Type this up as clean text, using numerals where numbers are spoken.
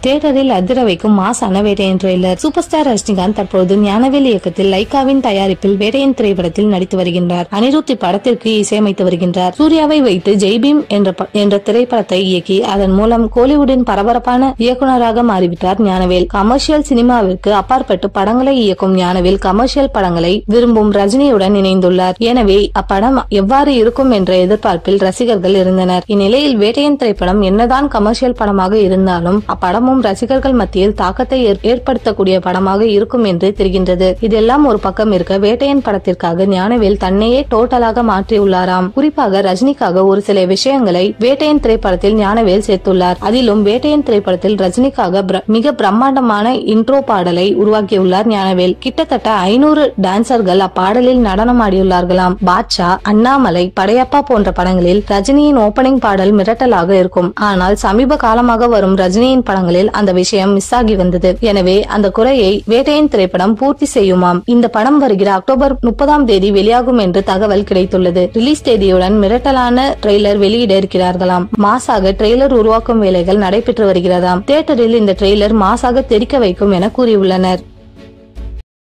தியேட்டரில் அதிர வைக்கும் மாசான Vettaiyan trailer. Super star Rajinikanth தற்போது ஞானவேல் இயக்கத்தில் லைகாவின் தயாரிப்பில் வேட்டையன் திரைப்படத்தில் நடித்து வருகின்றார். அனிருத் இப்படத்திற்கு இசையமைத்து வருகின்றார். சூர்யாவை வைத்து ஜெய்பீம் என்ற திரைப்படத்தை இயக்கி அதன் மூலம் கோலிவுட்டின் பரபரப்பான இயக்குநராக மாறிவிட்டார் ஞானவேல். கமர்ஷியல் சினிமாவிற்கு அப்பாற்பட்டு படங்களை இயக்கும் ஞானவேல் கமர்ஷியல் படங்களை விரும்பும் ரஜினியுடன் இணைந்துள்ளார். எனவே அப்படம் எவ்வாறு இருக்கும் என்ற எதிர்பார்ப்பில் ரசிகர்கள் இருந்தனர். இந்நிலையில் வேட்டையன் திரைப்படம் என்னதான் கமர்ஷியல் படமாக இருந்தாலும் அப்படமும் ரசிகர்கள் மத்தியில் தாக்கத்தை ஏற்படுத்தக்கூடிய படமாக இருக்கும் என்று தெரிகின்றது. இதெல்லாம் ஒரு பக்கம் இருக்க, வேட்டையன் படத்திற்காக ஞானவேல் தன்னையே டோட்டலாக மாற்றியுள்ளாராம். குறிப்பாக ரஜினிக்காக ஒரு சில விஷயங்களை வேட்டையன் திரைப்படத்தில் ஞானவேல் சேர்த்துள்ளார். அதிலும் வேட்டையன் திரைப்படத்தில் ரஜினிக்காக மிக பிரம்மாண்டமான இன்ட்ரோ பாடலை உருவாக்கியுள்ளார் ஞானவேல். கிட்டத்தட்ட 500 டான்சர்கள் அப்பாடலில் நடனமாடியுள்ளார்களாம். பாட்ஷா, அண்ணாமலை, படையப்பா போன்ற படங்களில் ரஜினியின் ஓபனிங் பாடல் மிரட்டலாக இருக்கும். ஆனால் சமீப காலமாக வரும் ரஜினியின் படங்களில் அந்த விஷயம் மிஸ் ஆகி வந்தது. எனவே அந்த குறையை வேட்டையன் திரைப்படம் பூர்த்தி செய்யுமாம். இந்த படம் வருகிற அக்டோபர் 30ஆம் தேதி வெளியாகும் என்று தகவல் கிடைத்துள்ளது. ரிலீஸ் தேதியுடன் மிரட்டலான ட்ரெய்லர் வெளியிட இருக்கிறார்களாம். மாசாக ட்ரெய்லர் உருவாக்கும் வேலைகள் நடைபெற்று வருகிறதாம். தியேட்டரில் இந்த ட்ரெய்லர் மாசாக தெரிக்க வைக்கும் என கூறியுள்ளனர்.